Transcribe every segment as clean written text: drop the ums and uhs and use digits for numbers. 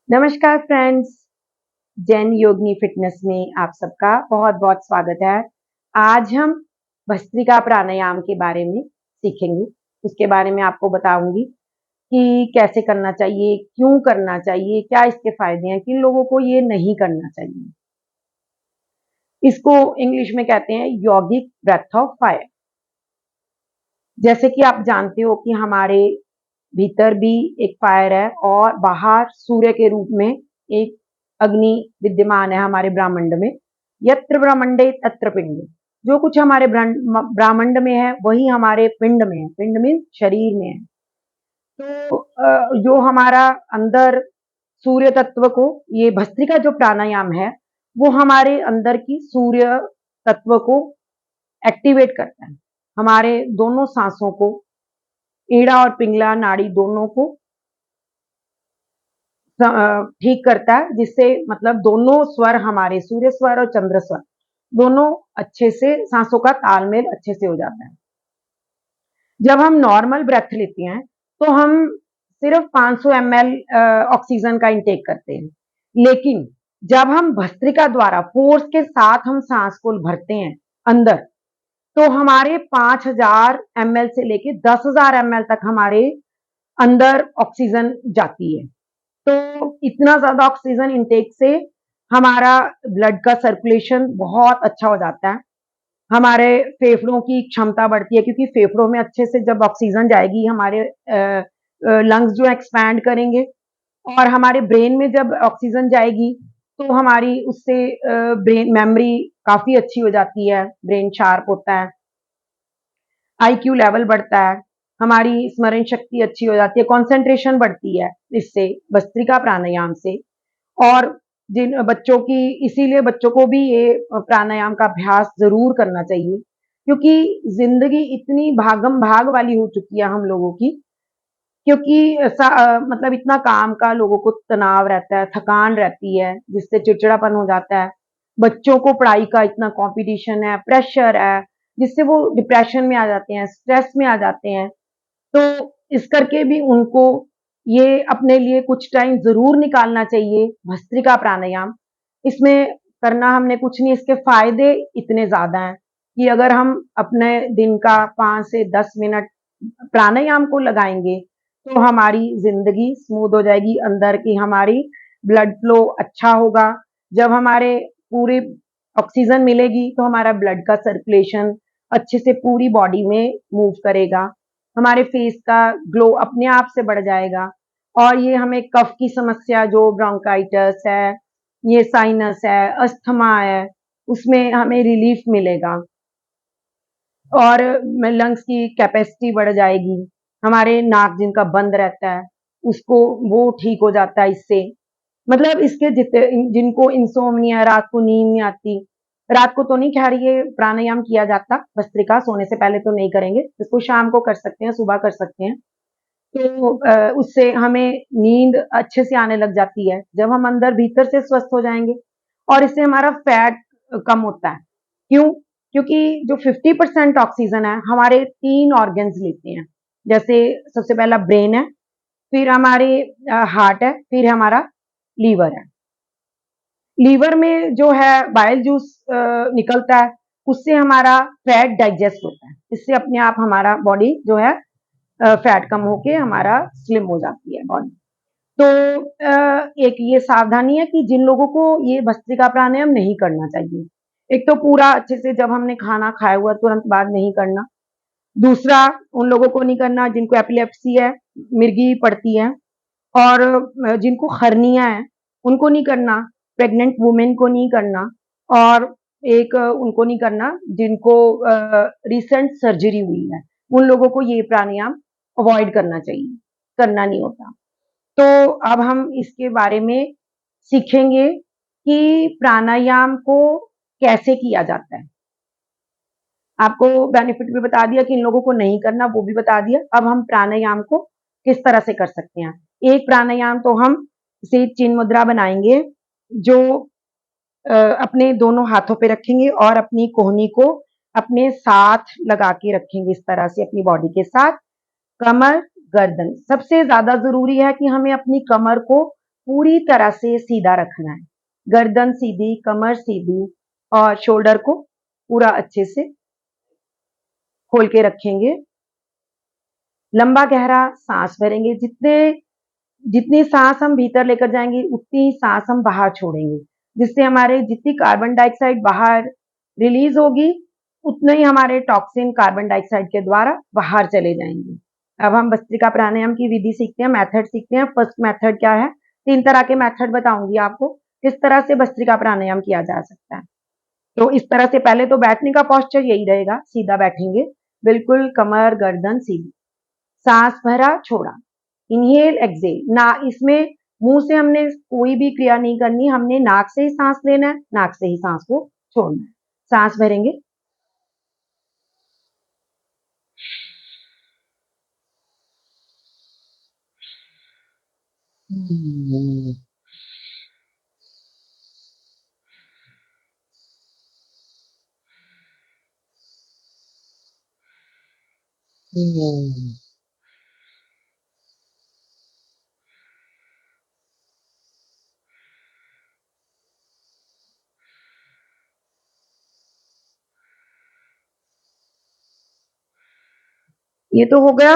नमस्कार फ्रेंड्स, जैन योगिनी फिटनेस में आप सबका बहुत-बहुत स्वागत है। आज हम भस्त्रिका प्राणायाम के बारे में सीखेंगे। उसके बारे में आपको बताऊँगी कि कैसे करना चाहिए, क्यों करना चाहिए, क्या इसके फ़ायदे हैं, किन लोगों को ये नहीं करना चाहिए। इसको इंग्लिश में कहते हैं यौगिक ब्रेथ ऑफ फायर। जैसे कि आप जानते हो कि हमारे भीतर भी एक फायर है और बाहर सूर्य के रूप में एक अग्नि विद्यमान है हमारे ब्रह्मांड में। यत्र ब्रह्मंडे तत्र पिंड। जो कुछ हमारे ब्रह्मांड में है वही हमारे पिंड में है। पिंड मीन्स शरीर में है। तो जो हमारा अंदर सूर्य तत्व को ये भस्त्रिका जो प्राणायाम है वो हमारे अंदर की सूर्य तत्व को एक्टिवेट करता है। हमारे दोनों सांसों को, ईड़ा और पिंगला नाड़ी दोनों को ठीक करता है, जिससे मतलब दोनों स्वर हमारे सूर्य स्वर और चंद्र स्वर दोनों अच्छे से सांसों का तालमेल अच्छे से हो जाता है। जब हम नॉर्मल ब्रेथ लेते हैं तो हम सिर्फ 500 ml ऑक्सीजन का इंटेक करते हैं, लेकिन जब हम भस्त्रिका द्वारा फोर्स के साथ हम सांस को भरते हैं अंदर, तो हमारे 5000 ml से लेके 10,000 ml तक हमारे अंदर ऑक्सीजन जाती है। तो इतना ज़्यादा ऑक्सीजन इंटेक से हमारा ब्लड का सर्कुलेशन बहुत अच्छा हो जाता है। हमारे फेफड़ों की क्षमता बढ़ती है, क्योंकि फेफड़ों में अच्छे से जब ऑक्सीजन जाएगी हमारे लंग्स जो एक्सपैंड करेंगे, और हमारे ब्रेन में जब ऑक्सीजन जाएगी तो हमारी उससे ब्रेन मेमोरी काफ़ी अच्छी हो जाती है, ब्रेन शार्प होता है, आईक्यू लेवल बढ़ता है, हमारी स्मरण शक्ति अच्छी हो जाती है, कंसंट्रेशन बढ़ती है इससे, भस्त्रिका प्राणायाम से। और जिन बच्चों की इसीलिए बच्चों को भी ये प्राणायाम का अभ्यास ज़रूर करना चाहिए, क्योंकि ज़िंदगी इतनी भागम-भाग वाली हो चुकी है हम लोगों की, क्योंकि मतलब इतना काम का लोगों को तनाव रहता है, थकान रहती है, जिससे चिड़चिड़ापन हो जाता है। बच्चों को पढ़ाई का इतना कॉम्पिटिशन है, प्रेशर है, जिससे वो डिप्रेशन में आ जाते हैं, स्ट्रेस में आ जाते हैं। तो इस करके भी उनको ये अपने लिए कुछ टाइम ज़रूर निकालना चाहिए, भस्त्रिका प्राणायाम। इसमें करना हमने कुछ नहीं, इसके फ़ायदे इतने ज़्यादा हैं कि अगर हम अपने दिन का 5 से 10 मिनट प्राणायाम को लगाएँगे, तो हमारी ज़िंदगी स्मूथ हो जाएगी, अंदर की हमारी ब्लड फ्लो अच्छा होगा। जब हमारे पूरे ऑक्सीजन मिलेगी, तो हमारा ब्लड का सर्कुलेशन अच्छे से पूरी बॉडी में मूव करेगा। हमारे फेस का ग्लो अपने आप से बढ़ जाएगा, और ये हमें कफ की समस्या जो ब्रोंकाइटिस है, ये साइनस है, अस्थमा है, उसमें हमें रिलीफ मिलेगा, और लंग्स की कैपेसिटी बढ़ जाएगी। हमारे नाक जिनका बंद रहता है, उसको वो ठीक हो जाता है इससे। मतलब इसके जिनको इंसोम्निया, रात को नींद नहीं आती, रात को तो नहीं, खैर ये प्राणायाम किया जाता, भस्त्रिका सोने से पहले तो नहीं करेंगे, इसको शाम को कर सकते हैं, सुबह कर सकते हैं। तो उससे हमें नींद अच्छे से आने लग जाती है, जब हम अंदर भीतर से स्वस्थ हो जाएँगे, और इससे हमारा फैट कम होता है। क्यों? क्योंकि जो 50% ऑक्सीजन है, हमारे 3 ऑर्गन्स लेते हैं। जैसे सबसे पहला ब्रेन है, फिर हमारे हार्ट है, फिर हमारा लीवर है। लीवर में जो है बाइल जूस निकलता है, उससे हमारा फैट डाइजेस्ट होता है। इससे अपने आप हमारा बॉडी जो है फैट कम होके हमारा स्लिम हो जाती है बॉडी। तो एक ये सावधानी है कि जिन लोगों को ये भस्त्रिका प्राणायाम नहीं करना चाहिए। एक तो पूरा अच्छे से जब हमने खाना खाया हुआ तुरंत बाद नहीं करना। दूसरा, उन लोगों को नहीं करना जिनको एपिलेप्सी है, मिर्गी पड़ती है, और जिनको हर्निया है, उनको नहीं करना, प्रेग्नेंट वुमेन को नहीं करना, और एक उनको नहीं करना जिनको रिसेंट सर्जरी हुई है, उन लोगों को ये प्राणायाम अवॉइड करना चाहिए, करना नहीं होता। तो अब हम इसके बारे में सीखेंगे कि प्राणायाम को कैसे किया जाता है। आपको बेनिफिट भी बता दिया कि इन लोगों को नहीं करना, वो भी बता दिया। अब हम प्राणायाम को किस तरह से कर सकते हैं। एक प्राणायाम तो हम से चिन्ह मुद्रा बनाएँगे, जो अपने दोनों हाथों पे रखेंगे और अपनी कोहनी को अपने साथ लगा के रखेंगे इस तरह से अपनी बॉडी के साथ। कमर, गर्दन, सबसे ज़्यादा ज़रूरी है कि हमें अपनी कमर को पूरी तरह से सीधा रखना है, गर्दन सीधी, कमर सीधी और शोल्डर को पूरा अच्छे से खोल के रखेंगे। लंबा गहरा सांस भरेंगे, जितनी सांस हम भीतर लेकर जाएंगे उतनी ही सांस हम बाहर छोड़ेंगे, जिससे हमारे जितनी कार्बन डाइऑक्साइड बाहर रिलीज होगी उतने ही हमारे टॉक्सिन कार्बन डाइऑक्साइड के द्वारा बाहर चले जाएंगे। अब हम भस्त्रिका प्राणायाम की विधि सीखते हैं, मेथड सीखते हैं। फर्स्ट मेथड क्या है? 3 तरह के मेथड बताऊंगी आपको किस तरह से भस्त्रिका प्राणायाम किया जा सकता है। तो इस तरह से पहले तो बैठने का पोस्चर यही रहेगा, सीधा बैठेंगे, बिल्कुल कमर गर्दन सीधी, सांस भरा छोड़ा, इनहेल एक्सेल ना, इसमें मुंह से हमने कोई भी क्रिया नहीं करनी, हमने नाक से ही सांस लेना है, नाक से ही सांस को छोड़ना है। सांस भरेंगे, ये तो हो गया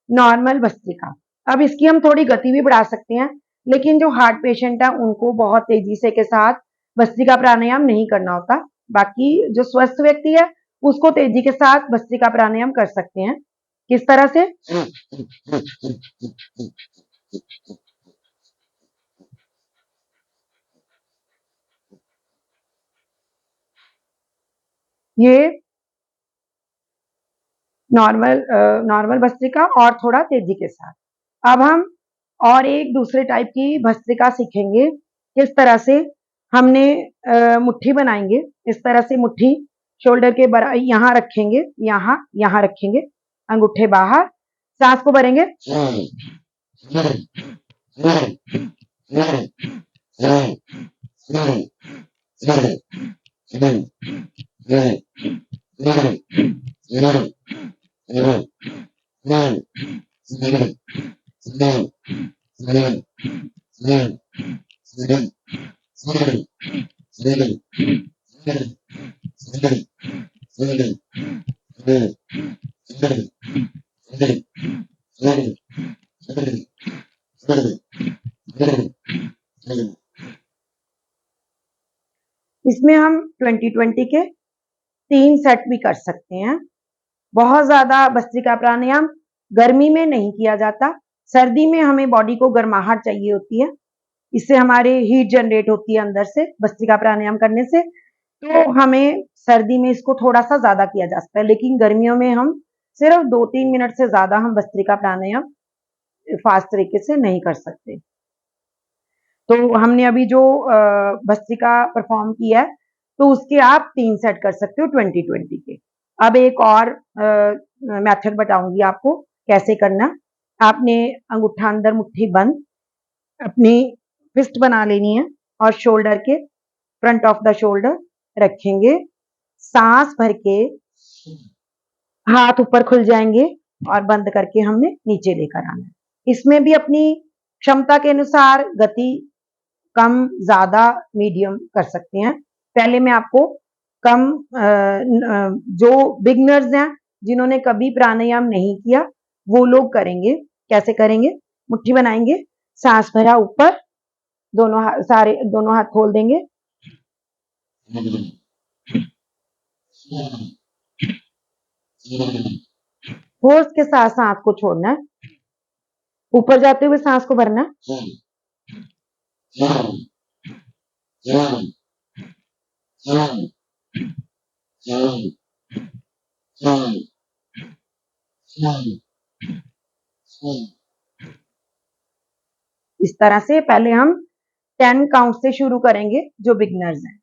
नॉर्मल भस्त्रिका। अब इसकी हम थोड़ी गति भी बढ़ा सकते हैं, लेकिन जो हार्ट पेशेंट है उनको बहुत तेजी से के साथ भस्त्रिका प्राणायाम नहीं करना होता। बाकी जो स्वस्थ व्यक्ति है उसको तेजी के साथ भस्त्रिका प्राणायाम कर सकते हैं। किस तरह से? ये नॉर्मल भस्त्रिका और थोड़ा तेजी के साथ। अब हम और एक दूसरे टाइप की भस्त्रिका सीखेंगे। किस तरह से? हमने मुट्ठी बनाएंगे, इस तरह से मुट्ठी शोल्डर के यहाँ रखेंगे, यहाँ रखेंगे, अंगूठे बाहर, सांस को भरेंगे, इसमें हम 20-20 के 3 सेट भी कर सकते हैं। बहुत ज्यादा भस्त्रिका प्राणायाम गर्मी में नहीं किया जाता, सर्दी में हमें बॉडी को गर्माहट चाहिए होती है, इससे हमारे हीट जनरेट होती है अंदर से भस्त्रिका प्राणायाम करने से, तो हमें सर्दी में इसको थोड़ा सा ज्यादा किया जा सकता है, लेकिन गर्मियों में हम सिर्फ 2-3 मिनट से ज्यादा हम भस्त्रिका प्राणायाम फास्ट तरीके से नहीं कर सकते। तो हमने अभी जो भस्त्रिका परफॉर्म किया है, तो उसके आप 3 सेट कर सकते हो 20-20 के। अब एक और मेथड बताऊंगी आपको कैसे करना। आपने अंगूठा अंदर मुट्ठी बंद, अपनी फिस्ट बना लेनी है और शोल्डर के फ्रंट ऑफ द शोल्डर रखेंगे, सांस भर के हाथ ऊपर खुल जाएंगे और बंद करके हमने नीचे लेकर आना है। इसमें भी अपनी क्षमता के अनुसार गति कम ज्यादा मीडियम कर सकते हैं। पहले मैं आपको कम जो बिगनर्स हैं जिन्होंने कभी प्राणायाम नहीं किया वो लोग करेंगे। कैसे करेंगे? मुट्ठी बनाएंगे, सांस भरा ऊपर, दोनों हाथ खोल देंगे, फोर्स के साथ सांस को छोड़ना है, ऊपर जाते हुए सांस को भरना, इस तरह से पहले हम 10 काउंट से शुरू करेंगे जो बिगनर्स हैं।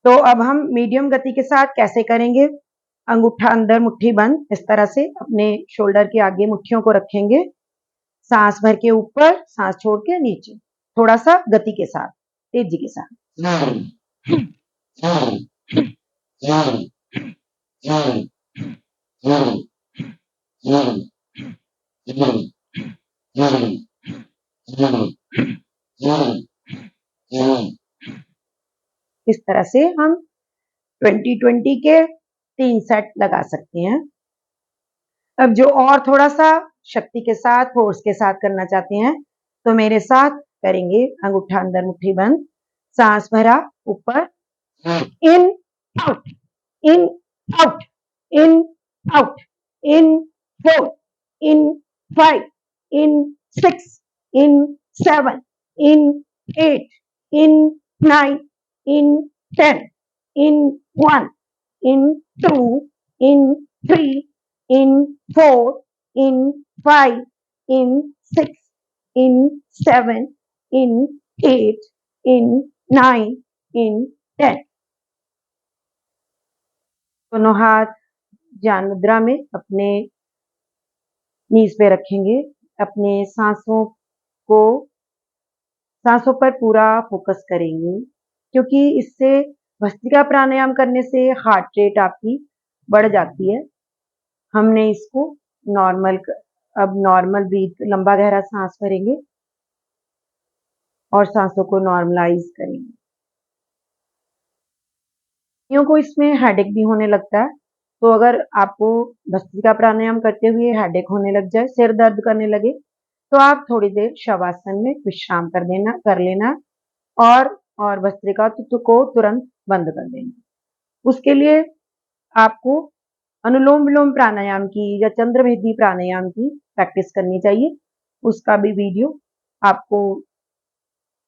तो अब हम मीडियम गति के साथ कैसे करेंगे? अंगूठा अंदर मुट्ठी बंद, इस तरह से अपने शोल्डर के आगे मुट्ठियों को रखेंगे, सांस भर के ऊपर, सांस छोड़ के नीचे, थोड़ा सा गति के साथ, तेजी के साथ। इस तरह से हम 20-20 के 3 सेट लगा सकते हैं। अब जो और थोड़ा-सा शक्ति के साथ, फ़ोर्स के साथ करना चाहते हैं, तो मेरे साथ करेंगे। अंगूठा अंदर, मुट्ठी बंद, साँस भरा, ऊपर, in, out, in, out, in, out, in 4, in 5, in 6, in 7, in 8, in 9, in 10, in 1, in 2, in 3, in 4, in 5, in 6, in 7, in 8, in 9, in 10। दोनों हाथ ज्ञान मुद्रा में अपने नीज पे रखेंगे। अपने को सांसों पर पूरा फोकस करेंगे, क्योंकि इससे भस्त्रिका प्राणायाम करने से हार्ट रेट आपकी बढ़ जाती है। हमने इसको अब नॉर्मल ब्रीथ, लंबा गहरा सांस भरेंगे और सांसों को नॉर्मलाइज करेंगे। को इसमें हेडेक भी होने लगता है, तो अगर आपको भस्त्रिका प्राणायाम करते हुए हेडेक होने लग जाए, सिर दर्द करने लगे, तो आप थोड़ी देर शवासन में विश्राम कर लेना और भस्त्रिका को तुरंत बंद कर देना। उसके लिए आपको अनुलोम-विलोम प्राणायाम की या चंद्रभेदी प्राणायाम की प्रैक्टिस करनी चाहिए। उसका भी वीडियो आपको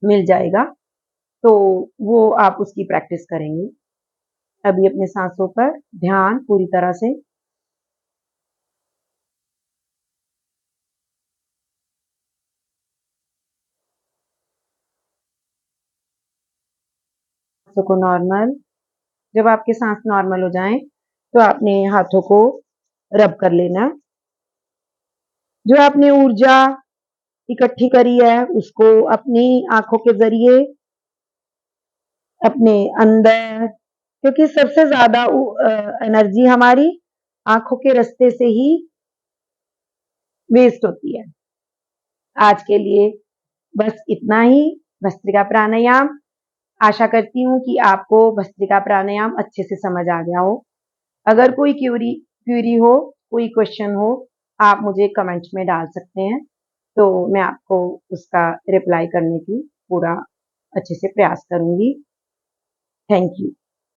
मिल जाएगा, तो वो आप उसकी प्रैक्टिस करेंगे। अभी अपने सांसों पर ध्यान पूरी तरह से सांसों को नॉर्मल, जब आपके सांस नॉर्मल हो जाएं, तो आपने हाथों को रब कर लेना। जो आपने ऊर्जा इकट्ठी करी है, उसको अपनी आंखों के जरिए अपने अंदर, क्योंकि सबसे ज्यादा एनर्जी हमारी आंखों के रास्ते से ही वेस्ट होती है। आज के लिए बस इतना ही। भस्त्रिका प्राणायाम, आशा करती हूँ कि आपको भस्त्रिका प्राणायाम अच्छे से समझ आ गया हो। अगर कोई क्यूरी हो, कोई क्वेश्चन हो, आप मुझे कमेंट्स में डाल सकते हैं, तो मैं आपको उसका रिप्लाई करने की पूरा अच्छे से प्रयास करूंगी। Thank you.